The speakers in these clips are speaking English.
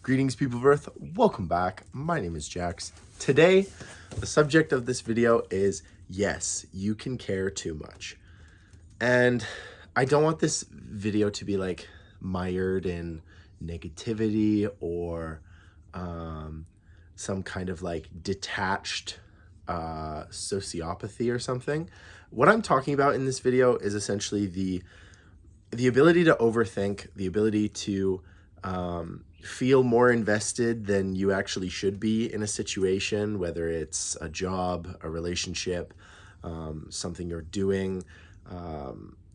Greetings, people of Earth. Welcome back. My name is Jax. Today, the subject of this video is, yes, you can care too much. And I don't want this video to be like mired in negativity or some kind of like detached sociopathy or something. What I'm talking about in this video is essentially the ability to overthink, the ability to feel more invested than you actually should be in a situation, whether it's a job, a relationship, something you're doing,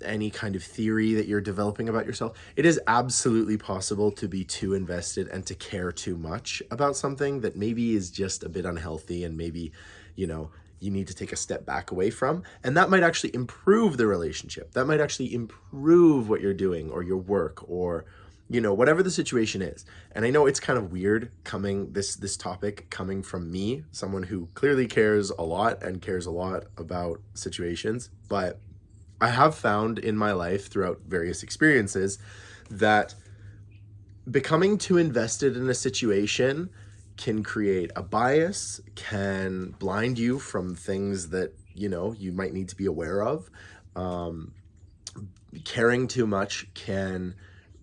any kind of theory that you're developing about yourself. It is absolutely possible to be too invested and to care too much about something that maybe is just a bit unhealthy and maybe, you need to take a step back away from. And that might actually improve the relationship. That might actually improve what you're doing or your work or, whatever the situation is. And I know it's kind of weird this topic coming from me, someone who clearly cares a lot and cares a lot about situations. But I have found in my life throughout various experiences that becoming too invested in a situation can create a bias, can blind you from things that, you might need to be aware of. Caring too much can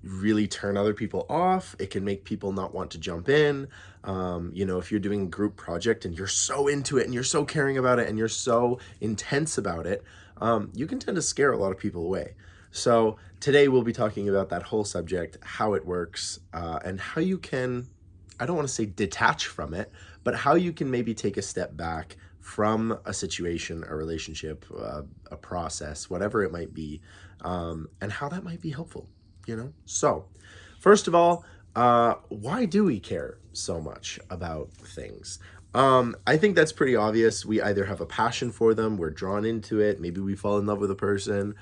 really turn other people off. It can make people not want to jump in. If you're doing a group project and you're so into it and you're so caring about it and you're so intense about it, you can tend to scare a lot of people away. So today we'll be talking about that whole subject, how it works, and how you can, I don't want to say detach from it, but how you can maybe take a step back from a situation, a relationship, a process, whatever it might be, and how that might be helpful, So, first of all, why do we care so much about things? I think that's pretty obvious. We either have a passion for them, we're drawn into it, maybe we fall in love with a person,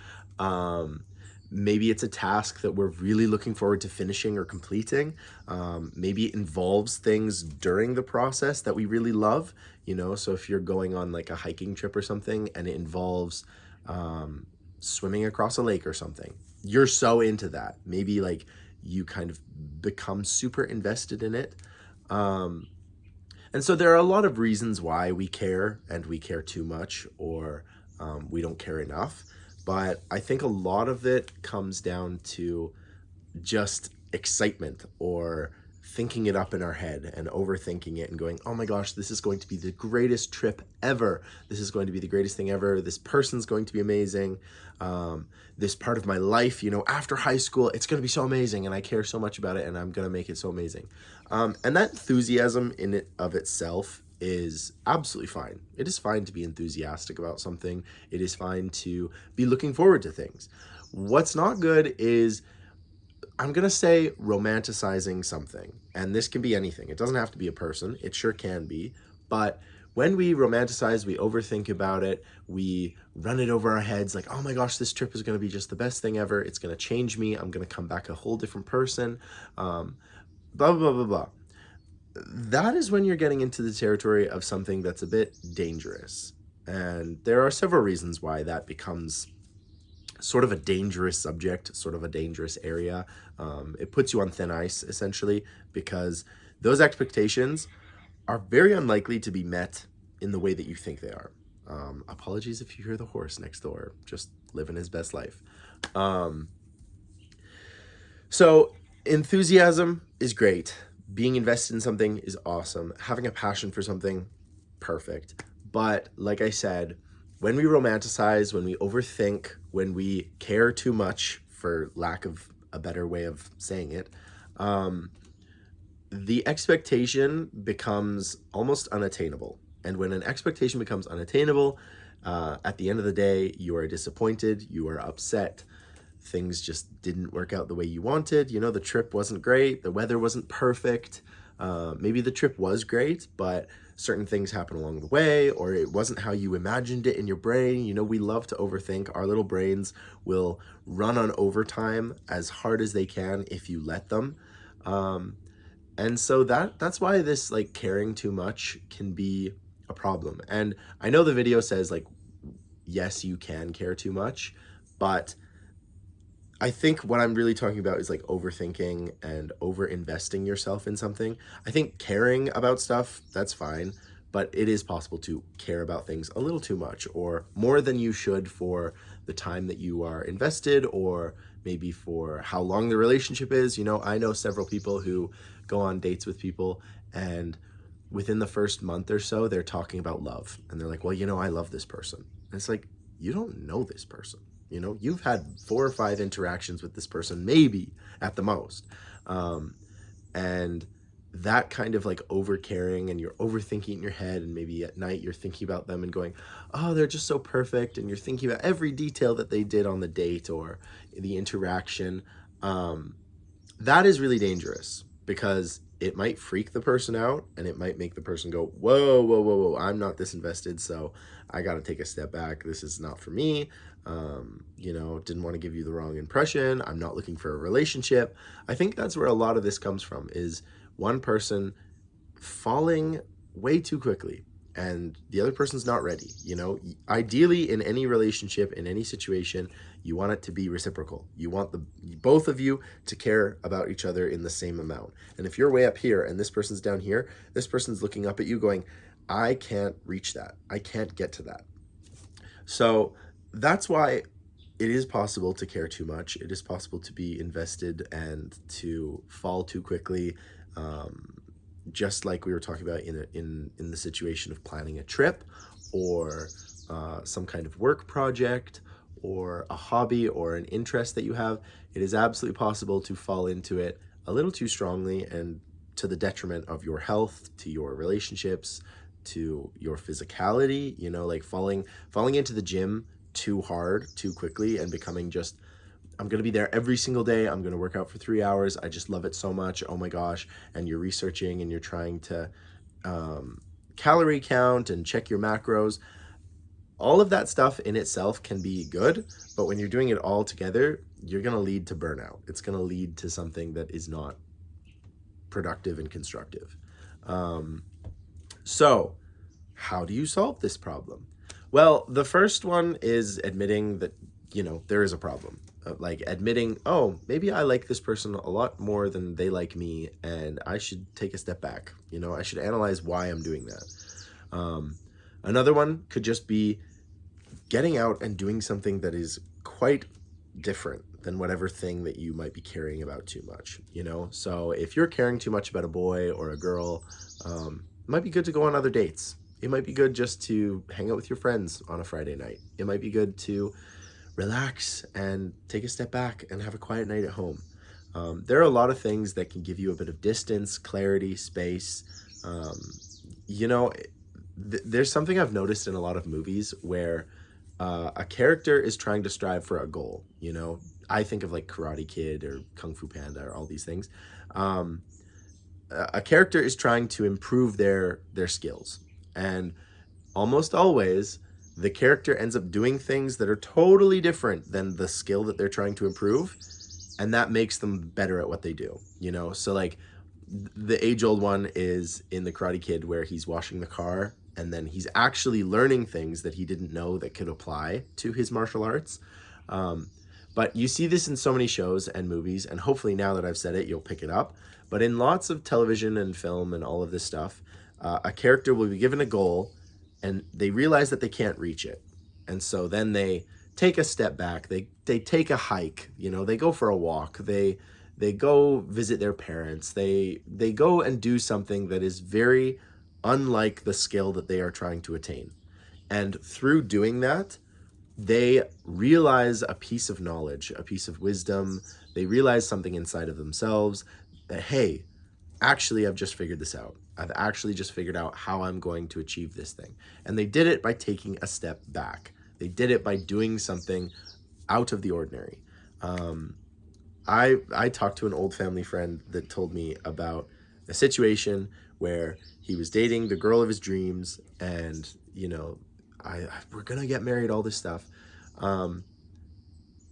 maybe it's a task that we're really looking forward to finishing or completing. Maybe it involves things during the process that we really love, so if you're going on like a hiking trip or something and it involves swimming across a lake or something, you're so into that. Maybe like you kind of become super invested in it. And so there are a lot of reasons why we care, and we care too much, or we don't care enough. But I think a lot of it comes down to just excitement or thinking it up in our head and overthinking it and going, oh my gosh, this is going to be the greatest trip ever. This is going to be the greatest thing ever. This person's going to be amazing. This part of my life, after high school, it's going to be so amazing and I care so much about it and I'm going to make it so amazing. And that enthusiasm in it of itself is absolutely fine. It is fine to be enthusiastic about something. It is fine to be looking forward to things. What's not good is, I'm going to say, romanticizing something. And this can be anything. It doesn't have to be a person. It sure can be. But when we romanticize, we overthink about it, we run it over our heads like, oh my gosh, this trip is going to be just the best thing ever. It's going to change me. I'm going to come back a whole different person. Blah, blah, blah, blah, blah. That is when you're getting into the territory of something that's a bit dangerous. And there are several reasons why that becomes sort of a dangerous subject, sort of a dangerous area. It puts you on thin ice, essentially, because those expectations are very unlikely to be met in the way that you think they are. Apologies if you hear the horse next door, just living his best life. So enthusiasm is great. Being invested in something is awesome. Having a passion for something, perfect. But like I said, when we romanticize, when we overthink, when we care too much, for lack of a better way of saying it, the expectation becomes almost unattainable. And when an expectation becomes unattainable, at the end of the day, you are disappointed, you are upset. Things just didn't work out the way you wanted. The trip wasn't great. The weather wasn't perfect. Maybe the trip was great, but certain things happen along the way, or it wasn't how you imagined it in your brain. We love to overthink. Our little brains will run on overtime as hard as they can if you let them. And so that's why this like caring too much can be a problem. And I know the video says like, yes, you can care too much, but I think what I'm really talking about is like overthinking and over investing yourself in something. I think caring about stuff, that's fine, but it is possible to care about things a little too much or more than you should for the time that you are invested, or maybe for how long the relationship is. You know, I know several people who go on dates with people, and within the first month or so, they're talking about love. And they're like, well, you know, I love this person. And it's like, you don't know this person. You know, you've had 4 or 5 interactions with this person, maybe at the most. Um, and that kind of like over caring, and you're overthinking in your head, and maybe at night you're thinking about them and going, oh, they're just so perfect. And you're thinking about every detail that they did on the date or the interaction. Um, that is really dangerous because it might freak the person out, and it might make the person go, whoa, whoa, whoa, whoa, I'm not this invested, so I got to take a step back. This is not for me. You know, didn't want to give you the wrong impression. I'm not looking for a relationship. I think that's where a lot of this comes from, is one person falling way too quickly and the other person's not ready. You know, ideally in any relationship, in any situation, you want it to be reciprocal. You want the both of you to care about each other in the same amount. And if you're way up here and this person's down here, this person's looking up at you going, I can't reach that. I can't get to that. So that's why it is possible to care too much. It is possible to be invested and to fall too quickly. Um, just like we were talking about in the situation of planning a trip, or some kind of work project, or a hobby or an interest that you have, it is absolutely possible to fall into it a little too strongly, and to the detriment of your health, to your relationships, to your physicality. You know, like falling into the gym too hard too quickly and becoming just, I'm going to be there every single day. I'm going to work out for 3 hours. I just love it so much. Oh my gosh. And you're researching and you're trying to calorie count and check your macros. All of that stuff in itself can be good, but when you're doing it all together, you're going to lead to burnout. It's going to lead to something that is not productive and constructive. So how do you solve this problem? Well, the first one is admitting that, you know, there is a problem. Like admitting, oh, maybe I like this person a lot more than they like me, and I should take a step back. You know, I should analyze why I'm doing that. Another one could just be getting out and doing something that is quite different than whatever thing that you might be caring about too much, you know? So if you're caring too much about a boy or a girl, it might be good to go on other dates. It might be good just to hang out with your friends on a Friday night. It might be good to relax and take a step back and have a quiet night at home. There are a lot of things that can give you a bit of distance, clarity, space. You know, there's something I've noticed in a lot of movies where a character is trying to strive for a goal. You know, I think of like Karate Kid or Kung Fu Panda or all these things. A character is trying to improve their skills, and almost always the character ends up doing things that are totally different than the skill that they're trying to improve, and that makes them better at what they do, you know? So like the age-old one is in the Karate Kid, where he's washing the car and then he's actually learning things that he didn't know that could apply to his martial arts. But you see this in so many shows and movies, and hopefully now that I've said it, you'll pick it up. But in lots of television and film and all of this stuff, a character will be given a goal and they realize that they can't reach it. And so then they take a step back, they take a hike, you know, they go for a walk, they go visit their parents, they go and do something that is very unlike the skill that they are trying to attain. And through doing that, they realize a piece of knowledge, a piece of wisdom. They realize something inside of themselves that, hey, actually, I've just figured this out. I've actually just figured out how I'm going to achieve this thing. And they did it by taking a step back. They did it by doing something out of the ordinary. I talked to an old family friend that told me about a situation where he was dating the girl of his dreams, and, you know, we're going to get married, all this stuff. And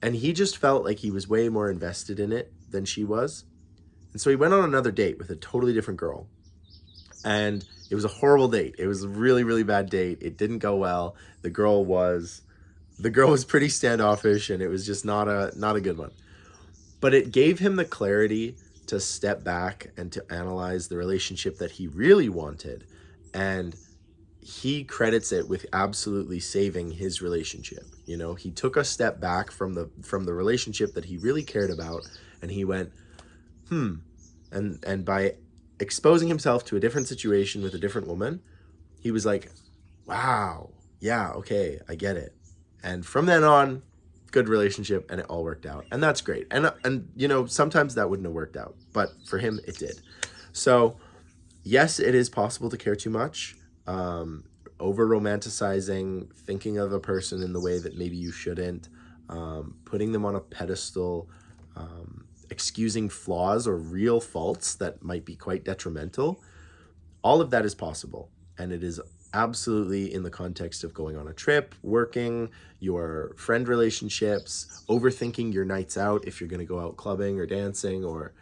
he just felt like he was way more invested in it than she was. And so he went on another date with a totally different girl. And it was a horrible date. It was a really, really bad date. It didn't go well. The girl was pretty standoffish, and it was just not a good one. But it gave him the clarity to step back and to analyze the relationship that he really wanted. And he credits it with absolutely saving his relationship. You know, he took a step back from the relationship that he really cared about, and he went, and by exposing himself to a different situation with a different woman, he was like, wow, yeah, okay, I get it. And from then on, good relationship, and it all worked out, and that's great. And you know, sometimes that wouldn't have worked out, but for him it did. So yes, it is possible to care too much, over romanticizing, thinking of a person in the way that maybe you shouldn't, putting them on a pedestal, excusing flaws or real faults that might be quite detrimental. All of that is possible, and it is absolutely in the context of going on a trip, working, your friend relationships, overthinking your nights out if you're going to go out clubbing or dancing, or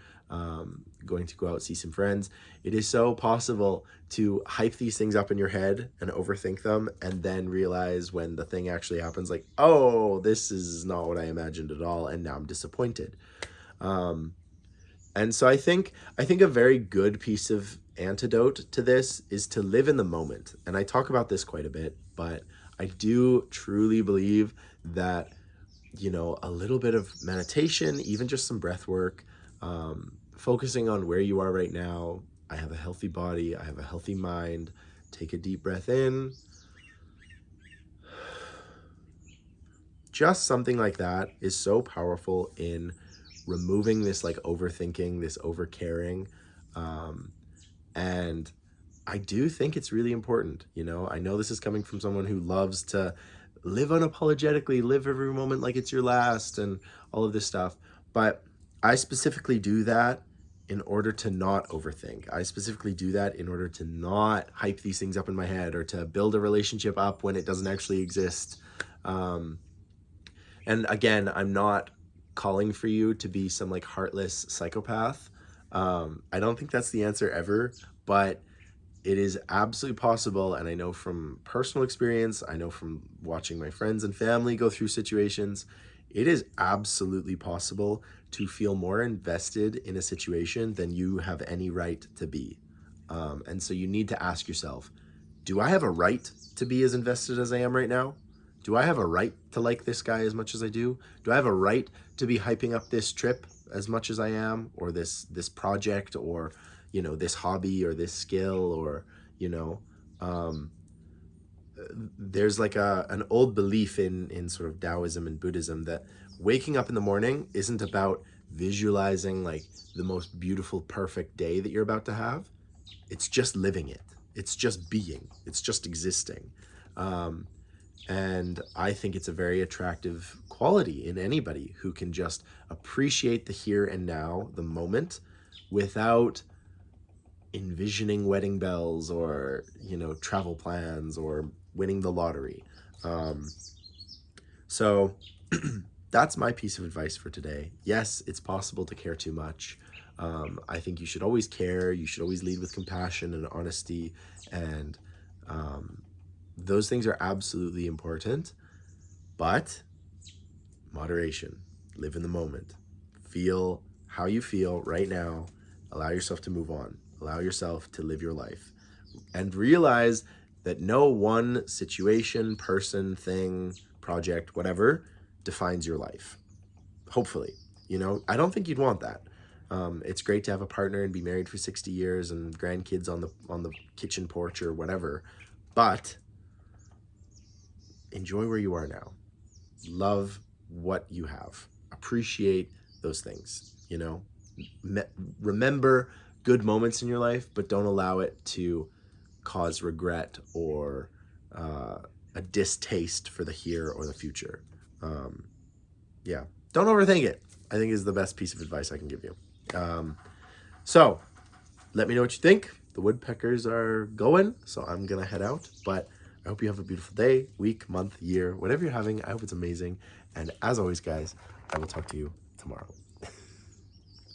going to go out see some friends. It is so possible to hype these things up in your head and overthink them, and then realize when the thing actually happens, like, oh, this is not what I imagined at all, and now I'm disappointed. And so I think a very good piece of antidote to this is to live in the moment. And I talk about this quite a bit, but I do truly believe that, you know, a little bit of meditation, even just some breath work, focusing on where you are right now. I have a healthy body, I have a healthy mind. Take a deep breath in. Just something like that is so powerful in removing this like overthinking, this overcaring. And I do think it's really important. You know, I know this is coming from someone who loves to live unapologetically, live every moment like it's your last, and all of this stuff. But I specifically do that in order to not overthink. I specifically do that in order to not hype these things up in my head, or to build a relationship up when it doesn't actually exist. And again, I'm not calling for you to be some like heartless psychopath. I don't think that's the answer ever, but it is absolutely possible. And I know from personal experience, I know from watching my friends and family go through situations, it is absolutely possible to feel more invested in a situation than you have any right to be. And so you need to ask yourself, do I have a right to be as invested as I am right now? Do I have a right to like this guy as much as I do? Do I have a right to be hyping up this trip as much as I am, or this project, or, you know, this hobby, or this skill, or, you know, there's like an old belief in sort of Taoism and Buddhism that waking up in the morning isn't about visualizing like the most beautiful, perfect day that you're about to have. It's just living it. It's just being. It's just existing. And I think it's a very attractive quality in anybody who can just appreciate the here and now, the moment, without envisioning wedding bells, or, you know, travel plans, or winning the lottery. So that's my piece of advice for today. Yes, it's possible to care too much. I think you should always care. You should always lead with compassion and honesty, and those things are absolutely important, but moderation. Live in the moment. Feel how you feel right now. Allow yourself to move on. Allow yourself to live your life. And realize that no one situation, person, thing, project, whatever, defines your life. Hopefully. You know, I don't think you'd want that. It's great to have a partner and be married for 60 years and grandkids on the kitchen porch or whatever, but enjoy where you are now. Love what you have. Appreciate those things, you know. Remember good moments in your life, but don't allow it to cause regret or a distaste for the here or the future. Yeah, don't overthink it, I think, is the best piece of advice I can give you. So let me know what you think. The woodpeckers are going, so I'm gonna head out, but I hope you have a beautiful day, week, month, year, whatever you're having. I hope it's amazing. And as always, guys, I will talk to you tomorrow.